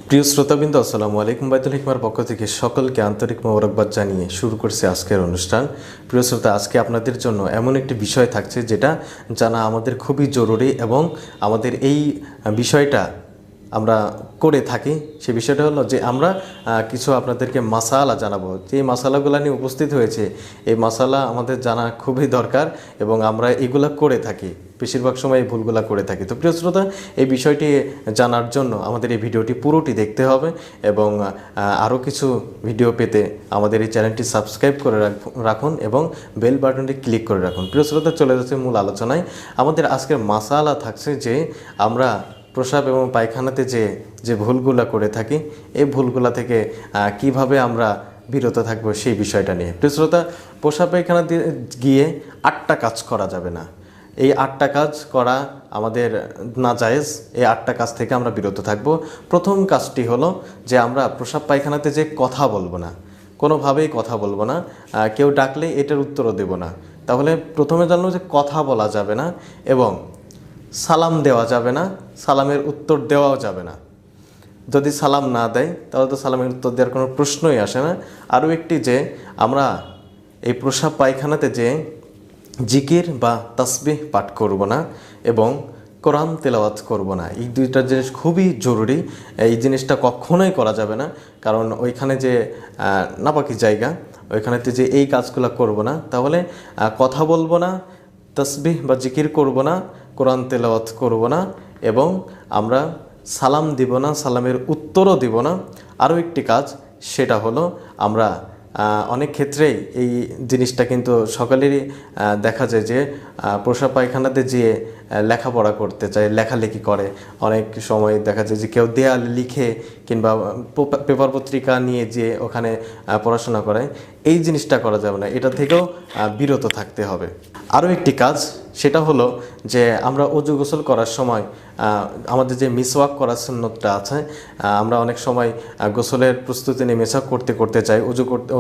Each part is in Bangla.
প্রিয় শ্রোতাবৃন্দ, আসসালামু আলাইকুম। বাইতুল হিকমার পক্ষ থেকে সকলকে আন্তরিক মোবারকবাদ জানিয়ে শুরু করছে আজকের অনুষ্ঠান। প্রিয় শ্রোতা, আজকে আপনাদের জন্য এমন একটি বিষয় থাকছে যেটা জানা আমাদের খুবই জরুরি এবং আমাদের এই বিষয়টা আমরা করে থাকি। সে বিষয়টা হলো যে আমরা কিছু আপনাদেরকে মাসালা জানাবো। যে মাসালাগুলো নিয়ে উপস্থিত হয়েছে, এই মাসালা আমাদের জানা খুবই দরকার এবং আমরা এগুলা করে থাকি, বেশিরভাগ সময় এই ভুলগুলো করে থাকি। তো প্রিয় শ্রোতা, এই বিষয়টি জানার জন্য আমাদের এই ভিডিওটি পুরোটি দেখতে হবে এবং আরও কিছু ভিডিও পেতে আমাদের এই চ্যানেলটি সাবস্ক্রাইব করে রাখুন এবং বেল বাটনটি ক্লিক করে রাখুন। প্রিয় শ্রোতা, চলে যাচ্ছে মূল আলোচনায়। আমাদের আজকের মাসালা থাকছে যে আমরা প্রস্রাব এবং পায়খানাতে যে ভুলগুলো করে থাকি, এই ভুলগুলো থেকে কিভাবে আমরা বিরত থাকবো সেই বিষয়টা নিয়ে। প্রিয় শ্রোতা, প্রস্রাব পায়খানা গিয়ে 8টা কাজ করা যাবে না। এই 8টা কাজ করা আমাদের নাজায়েজ। এই 8টা কাজ থেকে আমরা বিরত থাকব। প্রথম কাজটি হলো যে আমরা প্রস্রাব পায়খানাতে যে কথা বলবো না, কোনোভাবেই কথা বলবো না। কেউ ডাকলে এটার উত্তরও দেব না। তাহলে প্রথমে জানলো যে কথা বলা যাবে না এবং সালাম দেওয়া যাবে না, সালামের উত্তর দেওয়াও যাবে না। যদি সালাম না দেয় তাহলে তো সালামের উত্তর দেওয়ার কোনো প্রশ্নই আসে না। আরও একটি যে আমরা এই প্রস্রাব পায়খানাতে যে জিকির বা তাসবিহ পাঠ করব না এবং কোরআন তেলাওয়াত করব না। এই দুইটা জিনিস খুবই জরুরি। এই জিনিসটা কখনোই করা যাবে না, কারণ ওইখানে যে নাপাকি জায়গা, ওইখানেতে যে এই কাজগুলো করব না। তাহলে কথা বলবো না, তাসবিহ বা জিকির করব না, কোরআন তেলাওয়াত করব না এবং আমরা সালাম দিব না, সালামের উত্তরও দিব না। আরও একটি কাজ, সেটা হলো আমরা অনেক ক্ষেত্রেই এই জিনিসটা কিন্তু সকলেরই দেখা যায় যে প্রস্রাব পায়খানাতে যেয়ে লেখাপড়া করতে চায়, লেখালেখি করে। অনেক সময় দেখা যায় যে কেউ দেয়াল লিখে কিংবা পেপার পত্রিকা নিয়ে যে ওখানে পড়াশোনা করে। এই জিনিসটা করা যাবে না, এটা থেকেও বিরত থাকতে হবে। আরও একটি কাজ, সেটা হলো যে আমরা অজু গোসল করার সময় আমাদের যে মিসওয়াক করার সুন্নতটা আছে, আমরা অনেক সময় গোসলের প্রস্তুতি নিয়ে মেসওয়াক করতে চাই,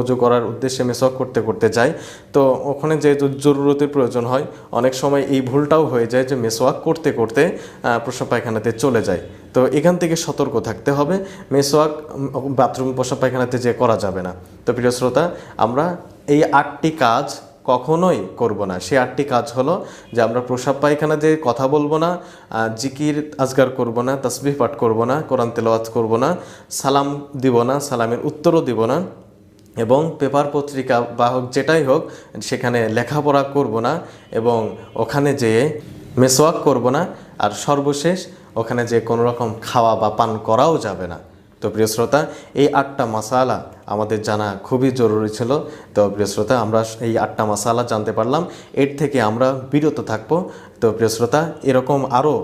অজু করার উদ্দেশ্যে মেসওয়াক করতে চাই। তো ওখানে যে জরুরতের প্রয়োজন হয়, অনেক সময় এই ভুলটাও হয়ে যায় যে মেসওয়াক করতে প্রস্রাব পায়খানাতে চলে যায়। তো এখান থেকে সতর্ক থাকতে হবে। মেসওয়াক বাথরুম প্রস্রাব পায়খানাতে যে করা যাবে না। তো প্রিয় শ্রোতা, আমরা এই 8টি কাজ কখনোই করব না। সেই 8টি কাজ হলো যে আমরা প্রস্রাব পায়খানাতে কথা বলবো না, জিকির আজগার করব না, তাসবিহ পাঠ করব না, কোরআন তেলাওয়াত করব না, সালাম দিব না, সালামের উত্তরও দিব না এবং পেপার পত্রিকা বা হোক যেটাই হোক সেখানে লেখাপড়া করব না এবং ওখানে যেয়ে মেসওয়াক করব না। আর সর্বশেষ, ওখানে যে কোনো রকম খাওয়া বা পান করাও যাবে না। তো প্রিয় শ্রোতা, এই 8টা মাসালা আমাদের জানা খুবই জরুরি ছিল। তো প্রিয় শ্রোতা, আমরা এই 8টা মাসালা জানতে পারলাম, এর থেকে আমরা বিরত থাকবো। তো প্রিয় শ্রোতা, এরকম আরও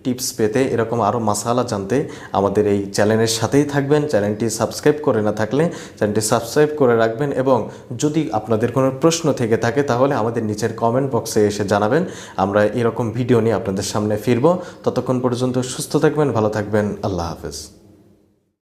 টিপস পেতে, এরকম আরও মাসালা জানতে আমাদের এই চ্যানেলের সাথেই থাকবেন। চ্যানেলটি সাবস্ক্রাইব করে না থাকলে চ্যানেলটি সাবস্ক্রাইব করে রাখবেন এবং যদি আপনাদের কোনো প্রশ্ন থেকে থাকে তাহলে আমাদের নিচের কমেন্ট বক্সে এসে জানাবেন। আমরা এরকম ভিডিও নিয়ে আপনাদের সামনে ফিরব। ততক্ষণ পর্যন্ত সুস্থ থাকবেন, ভালো থাকবেন। আল্লাহ হাফেজ।